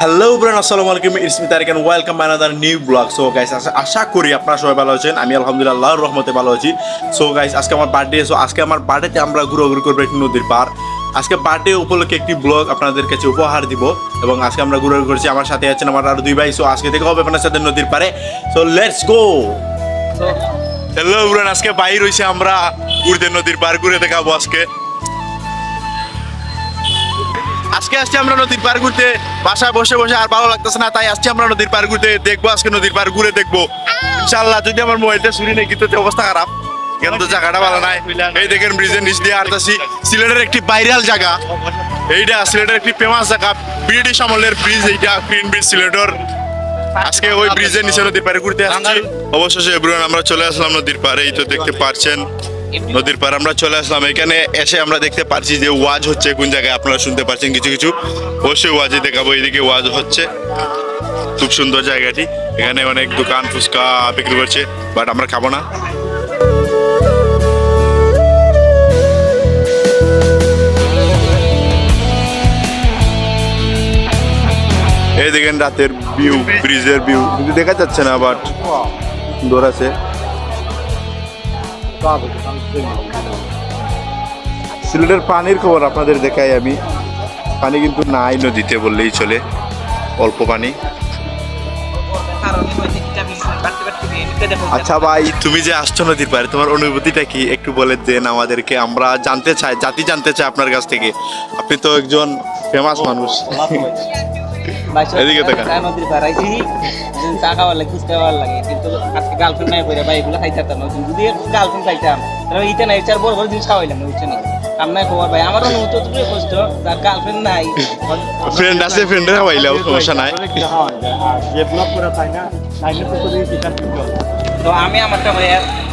Hello ব্রান, আসসালামু আলাইকুম। It's me Tariq and welcome to another new blog. So guys, আশা করি আপনারা সবাই ভালো আছেন। আমি আলহামদুলিল্লাহ আল্লাহর রহমতে ভালো আছি। সো গাইস, আজকে আমার বার্থডে। সো আজকে আমার বার্থডেতে আমরা ঘোরাঘুরি করবো একটি নদীর পার। আজকে বার্থডে উপলক্ষে একটি ব্লগ আপনাদের কাছে উপহার দিব এবং আজকে আমরা ঘোরাঘুরি করছি। আমার সাথে আছেন আমার আরো দুই ভাই। সো আজকে থেকে হবে আপনার সাথে নদীর পারে। So let's go. Hello bran, আজকে বাইর হইছে আমরা ঘুরতে, নদীর পার ঘুরে দেখাবো আজকে। আজকে আমরা নদীর পার ঘুরতে, বাসায় বসে বসে আর ভালো লাগতেছে না, তাই আজকে আমরা নদীর পার ঘুরতে দেখবো। আজকে নদীর পার ঘুরে দেখবো ইনশাআল্লাহ। যদি আমার মোবাইলটা চুরি নেই, কিন্তু অবস্থা খারাপ, কেন তো জায়গাটা ভালো নাই। এই দেখেন ব্রিজের নিচ দিয়ে আসতেছি। সিলেটের একটি ভাইরাল জায়গা এইটা, সিলেটের একটি ফেমাস জায়গা, ব্রিটিশ আমলের ব্রিজ এইটা, গ্রিন ব্রিজ সিলেটের। আজকে ওই ব্রিজের নিচে নদীর পারে ঘুরতে আসছি। অবশেষে এভরিওয়ান আমরা চলে আসলাম নদীর পারে। এই তো দেখতে পাচ্ছেন নদীর পার আমরা চলে আসলাম। এখানে এসে আমরা দেখতে পাচ্ছি যে ওয়াজ হচ্ছে কোন জায়গায়, আপনারা শুনতে পাচ্ছেন কিছু কিছু। অবশ্যই ওয়াজে দেখাবো, এইদিকে ওয়াজ হচ্ছে। খুব সুন্দর জায়গাটি, এখানে অনেক দোকান ফুচকা বিক্রি করছে, বাট আমরা খাবো না। এই দেখেন রাতের ভিউ, ব্রিজের ভিউ কিন্তু দেখা যাচ্ছে না, বাট সুন্দর আছে। সিলেটের পানির খবর আপনাদের দেখাই আমি। পানি কিন্তু নাই নদীতে বললেই চলে, অল্প পানি। আচ্ছা ভাই, তুমি যে আসছো নদীর পাড়ে, তোমার অনুভূতিটা কি একটু বলে দেন আমাদেরকে, আমরা জানতে চাই, জাতি জানতে চাই আপনার কাছ থেকে। আপনি তো একজন ফেমাস মানুষ। এদিকে দেখা নদীর পাড় আইছি, চা খাওয়ার লাগে, ফুচকা খাওয়ার লাগে, কিন্তু আজকে গার্লফ্রেন্ড নাই পড়ে ভাই, এগুলো খাইতাম না। যদি গার্লফ্রেন্ড পাইতাম তাহলে ইটা নাই, চার বড় বড় জিনিস খাওয়াইলাম না, বুঝছেন? কাম নাই খবর ভাই, আমার অনুভূতি অতটুকু কষ্ট। যার গার্লফ্রেন্ড নাই, ফ্রেন্ড আছে, ফ্রেন্ডের খাওয়াইলেও সমস্যা নাই। তো আমি আমারটা ভাই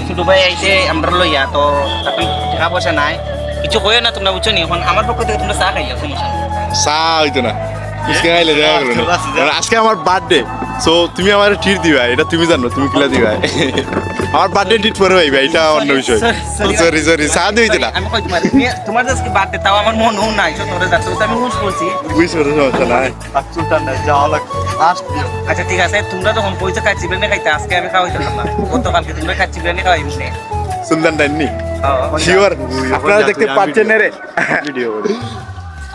ছোট ভাই আইছে আমরা লইয়া, তো এখন টাকা পয়সা নাই, কিছু কইও না তোমরা, বুঝছো নি? এখন আমার পক্ষ থেকে তোমরা চা খাইয়া, সমস্যা নেই। চা হইতো না, আজকে আমার বার্থডে। সো তুমি আমার ট্রিট দিবা, এটা তুমি জানো, তুমি কিলা দিবা। আমার বার্থডে ট্রিট পরে ভাই, এটা অন্য বিষয়। সরি সরি, চা দিইতে না। আমি কই তোমার আজকে বার্থডে, তাও আমার মন নাই, তোরে যাচ্ছে তো আমি উইশ করছি। উইশ করে সমস্যা নাই, সুলতান নাই যাওয়া লাগবে। আচ্ছা ঠিক আছে, তোমরা যখন পয়সা খাচ্ছি বিরিয়ানি খাইতে, আজকে আমি খাওয়াইতাম না, গতকালকে তোমরা খাচ্ছি বিরিয়ানি খাওয়াই মুনে সুলতান ডাইনি শিওর। আপনারা দেখতে পাচ্ছেন রে ভিডিও,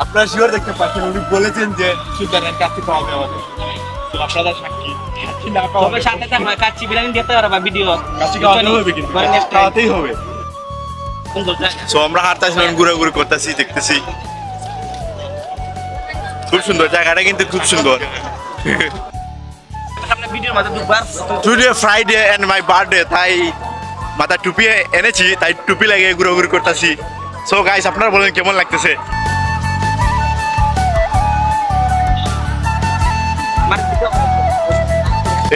আপনারা শিওর দেখতে পাচ্ছেন, উনি বলেছেন যে সুলতানের কাছে পাওয়া যাবে আমাদের। তো আপনারা সাক্ষী, তবে সাথে থাকবে, কাচ্চি বিরিয়ানি দিতে পারবা ভিডিও, কাচ্চি খাওয়াতে হবে, কিন্তু খাওয়াতেই হবে। সো আমরা হাঁটতেছিলাম, ঘুরাঘুরি করতেছি, দেখতেছি। খুব সুন্দর জায়গাটা, কিন্তু খুব সুন্দর। ভিডিওর মাঝে দুবার today Friday and my birthday, তাই মাথা টুপি এনেছি, তাই টুপি লাগিয়ে ঘুরাঘুরি করতেছি। সো গাইস, আপনারা বলেন কেমন লাগতেছে?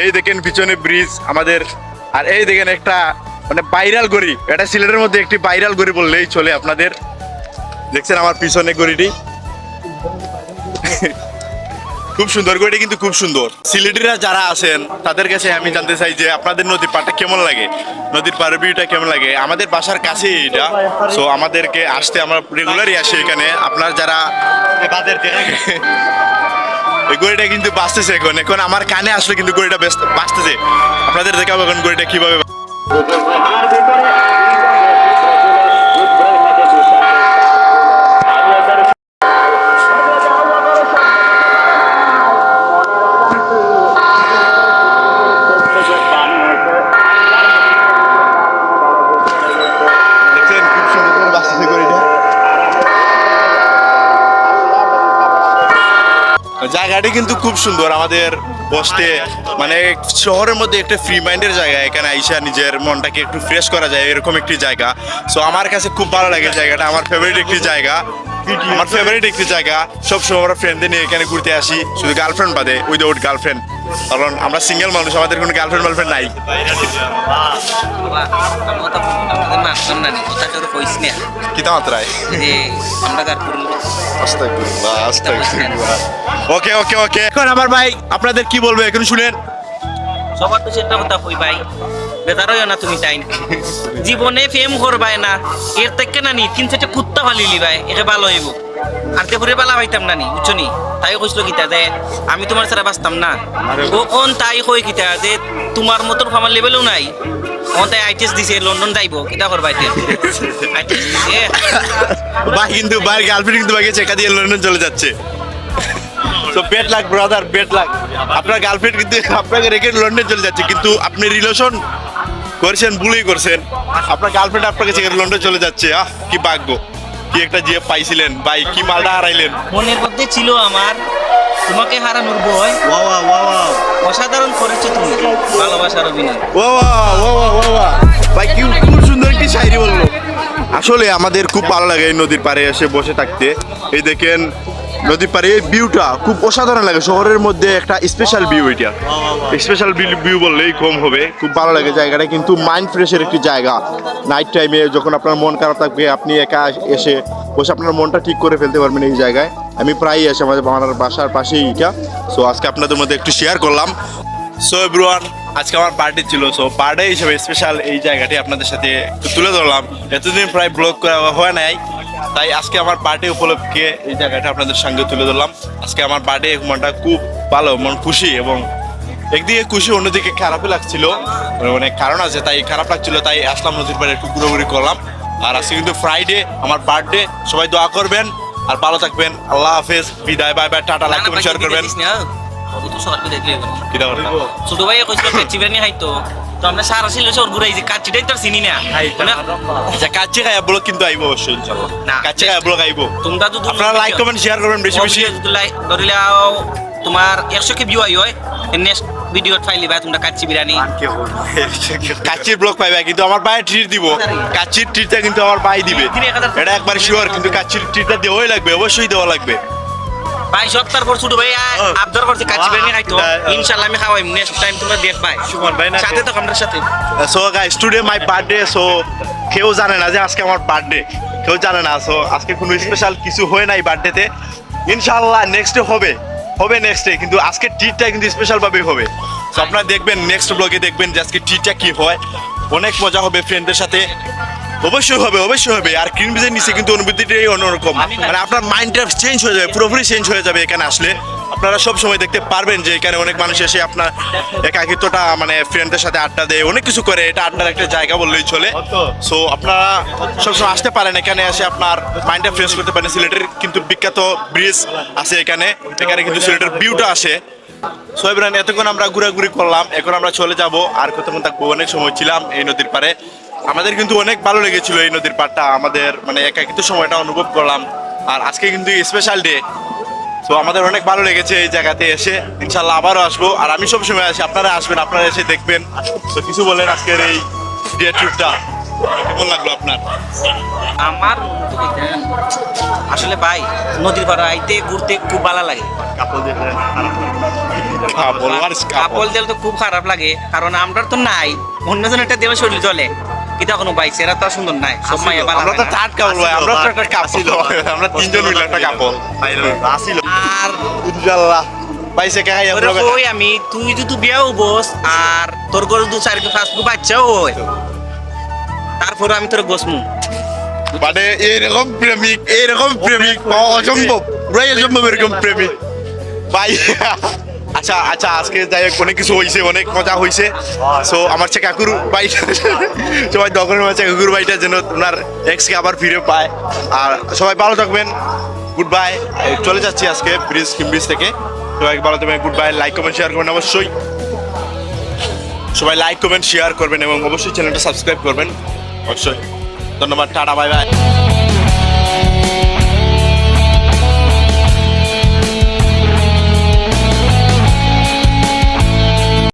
এই দেখেন পিছনে ব্রিজ আমাদের, আর এই দেখেন একটা মানে ভাইরাল গড়ি, এটা সিলেটের মধ্যে একটি ভাইরাল গড়ি বললেই চলে আপনাদের। দেখছেন আমার পিছনে গড়িটি, খুব সুন্দর গড়িটি, কিন্তু খুব সুন্দর। সিলেটিরা যারা আছেন তাদের কাছে আমি জানতে চাই যে আপনাদের নদীর পাড়টা কেমন লাগে, নদীর পাড়ের ভিউটা কেমন লাগে। আমাদের বাসার কাছেই এটা, সো আমাদেরকে আসতে আমরা রেগুলারই আসি এখানে। আপনার যারা এই গড়িটা কিন্তু বাঁচতেছে এখন, এখন আমার কানে আসলে কিন্তু গড়িটা বাঁচতেছে। আপনাদের দেখাবো এখন গড়িটা কিভাবে। দেখছেন খুব সুন্দর করে বাঁচতেছে গড়িটা। জায়গাটি কিন্তু খুব সুন্দর, আমাদের বসতে মানে শহরের মধ্যে একটা ফ্রি মাইন্ডের জায়গা। এখানে আইসা নিজের মনটাকে একটু ফ্রেশ করা যায়, এরকম একটি জায়গা। সো আমার কাছে খুব ভালো লাগে জায়গাটা, আমার ফেভারিট একটি জায়গা, আমার ফেভারিট একটি জায়গা। সবসময় আমরা ফ্রেন্ডদের নিয়ে এখানে ঘুরতে আসি, শুধু গার্লফ্রেন্ড বাদে, উইদাউট গার্লফ্রেন্ড, কারণ আমরা সিঙ্গেল মানুষ, আমাদের কোনো গার্লফ্রেন্ড নাই। কিতা মাত্রায় ওকে ওকে ওকে। এখন আমার ভাই আপনাদের কি বলবো এখন শুনেন। সবার তো সেটা কথা কই ভাই, বেজার হইও না তুমি টাইম জীবনে প্রেম করবাই না এর থেকে না নি 3-4টা কুত্তা ফালিলি ভাই এটা ভালো হইব আর তে ঘুরে পালা পাইতাম না নি বুঝছো নি তাই কইছিল কিতা যে আমি তোমার ছাড়া বাঁচতাম না ও কোন তাই কই কিতা যে তোমার মতন ফামার লেভেলও নাই ওন তাই আইটিএস দিছে লন্ডন যাইবো কিতা করবাইতে আইটিএস দিছে ভাই কিন্তু ভাই গার্লফ্রেন্ড কিন্তু ভাইকে চেকা দিয়ে লন্ডন চলে যাচ্ছে তো bed lakh brother bed lakh আপনার গার্লফ্রেন্ড কিন্তু আপনাকে রেখে লন্ডন চলে যাচ্ছে কিন্তু আপনি রিলেশন করছেন ভুলই করছেন আপনার গার্লফ্রেন্ড আপনাকে ছেড়ে লন্ডন চলে যাচ্ছে কি ভাগ্য কি একটা জিএফ পাইছিলেন ভাই কি মালটা হারাইলেন মনের মধ্যে ছিল আমার তোমাকে হারানোর ভয় অসাধারণ করেছো তুমি ভালোবাসার অভিনয় ভাই কি খুব সুন্দর একটি শায়রি বললো আসলে আমাদের খুব ভালো লাগে এই নদীর পাড়ে এসে বসে থাকতে এই দেখেন নদীর পাড়ে এই ভিউটা খুব অসাধারণ লাগে শহরের মধ্যে একটা স্পেশাল ভিউ এটা স্পেশাল ভিউ বললেই কম হবে খুব ভালো লাগে জায়গাটা কিন্তু মাইন্ড ফ্রেশের একটি জায়গা নাইট টাইমে যখন আপনার মন খারাপ থাকবে আপনি একা এসে বসে আপনার মনটা ঠিক করে ফেলতে পারবেন এই জায়গায় আমি প্রায়ই আসি আমাদের বাসার পাশেই এটা সো আজকে আপনাদের মধ্যে একটু শেয়ার করলাম সো এভরিওয়ান আজকে আমার বার্থডে ছিল সো বার্থডে হিসেবে স্পেশাল এই জায়গাটি আপনাদের সাথে একটু তুলে ধরলাম এতদিন প্রায় ব্লগ করা হয় নাই তাই আজকে আমার বার্থডে উপলক্ষে এই জায়গাটা আপনাদের সঙ্গে তুলে ধরলাম আজকে আমার বার্থডে মনটা খুব ভালো মন খুশি এবং একদিকে খুশি অন্যদিকে খারাপই লাগছিল অনেক কারণ আছে তাই খারাপ লাগছিল তাই আসলাম নদীর পাড়ে একটু ঘুরোঘুরি করলাম আর আজকে কিন্তু ফ্রাইডে আমার বার্থডে সবাই দোয়া করবেন আর ভালো থাকবেন আল্লাহ হাফেজ বিদায় bye bye tata like comment share করবেন কিটা করতে ছোট ভাই কইছিল পেচিবানি হাইতো তো আমরা সারা ছিল সর ঘুরাই যে কাচ্চিটাই তো চিনি না আচ্ছা কাচ্চি খাই ব্লগ কিন্তু আইব অবশ্যই ইনশাআল্লাহ না কাচ্চি খাই ব্লগ আইব তোমরা যদি আপনারা লাইক কমেন্ট শেয়ার করবেন বেশি বেশি ধরিলাও তোমার 100 কে ভিউ আই হয় নেক্সট ভিডিও ফাইলি ভাই তোমরা কাচ্চি বিরিয়ানি কাচ্চির ব্লগ পাইবা কিন্তু আমার ভাই ট্রিট দিব কাচ্চির ট্রিটটা কিন্তু আমার ভাই দিবে এটা একবার শিওর কিন্তু কাচ্চির ট্রিটটা দেওয়াই লাগবে অবশ্যই দেওয়া লাগবে ভাই সপ্তাহের পর ছোট ভাই আবদার করছে কাচ্চি বিরিয়ানি খাইতো ইনশাআল্লাহ আমি খাওয়াই নেক্সট টাইম তোমরা দেখ ভাই সুমন ভাই না সাথে তো আমরা সাথে so guys today my birthday so কেউ জানে না যে আজকে আমার বার্থডে কেউ জানে না সো আজকে কোনো স্পেশাল কিছু হয় নাই বার্থডেতে ইনশাআল্লাহ নেক্সট হবে নেক্সট ডে কিন্তু আজকে ট্রিটটা কিন্তু স্পেশাল ভাবে হবে সো আপনারা দেখবেন নেক্সট ব্লগে দেখবেন যে আজকে ট্রিটটা কি হয় অনেক মজা হবে ফ্রেন্ডদের সাথে অবশ্যই হবে আর ক্রিম বিজের নিচে কিন্তু অনুভূতিটাই অন্যরকম মানে আপনার মাইন্ডটা চেঞ্জ হয়ে যাবে পুরোপুরি চেঞ্জ হয়ে যাবে এখানে আসলে আপনারা সব সময় দেখতে পারবেন যে এখানে অনেক মানুষ এসে আপনার একাকিত্বটা মানে ফ্রেন্ডদের সাথে আড্ডা দেয় অনেক কিছু করে এটা আড্ডার একটা জায়গা বললেই চলে সো আপনারা সবসময় আসতে পারেন এখানে এসে আপনার মাইন্ডটা ফ্রেশ করতে পারেন সিলেটের কিন্তু বিখ্যাত ব্রিজ আছে এখানে কিন্তু সিলেটের ভিউটা আসে সো এবার এতক্ষণ আমরা ঘোরাঘুরি করলাম এখন আমরা চলে যাব আর কতক্ষণ থাকবো অনেক সময় ছিলাম এই নদীর পাড়ে আমাদের কিন্তু অনেক ভালো লেগেছিল এই নদীর পাড়টা আমাদের মানে একাকিত্ব সময়টা অনুভব করলাম আর আজকে কিন্তু স্পেশাল ডে তো আমাদের অনেক ভালো লেগেছে এই জায়গাতে এসে ইনশাল্লাহ আবারও আসবো আর আমি সবসময় আসি আপনারা আসবেন আপনারা এসে দেখবেন তো কিছু বলেন আজকের এই ডে ট্রিপটা কেমন লাগলো আপনার আমার আসলে ভাই নদীর পাড়ে আইতে ঘুরতে খুব ভালো লাগে কাপল দিলে তো খুব খারাপ লাগে কারণ আমরা তো নাই অন্যজন একটা দেবে শরীর চলে কিন্তু এখনো ভাই সেরা তো সুন্দর নাই সব মাইয়া ভালো আমরা তো থার্ড কাপল ভাই আমরা তো একটা কাপল আমরা তিনজন মিলে একটা কাপল আসিল আর ইনশাআল্লাহ পাইছে কাই আমরা ওই আমি তুই যদি বিয়াও বস আর তোর ঘরে 2-4 ফাস্ট ফুড বাচ্চাও হয় তারপরে আমি তোর বসমু মানে এরকম প্রেমিক পাওয়া অসম্ভব পুরাই অসম্ভব এরকম প্রেমিক ভাই আচ্ছা আজকে যাই হোক অনেক কিছু হয়েছে অনেক মজা হয়েছে সো আমার চেয়ে কাকুর ভাই সবাই দখলের মাঝে কাকুর ভাইটা যেন ওনার এক্সকে আবার ফিরে পায় আর সবাই ভালো থাকবেন গুড বাই চলে যাচ্ছি আজকে ব্রিজ থেকে সবাই ভালো থাকবেন good bye like comment share করবেন অবশ্যই সবাই লাইক কমেন্ট শেয়ার করবেন এবং অবশ্যই চ্যানেলটা সাবস্ক্রাইব করবেন অবশ্যই ধন্যবাদ টাটা বাই বাই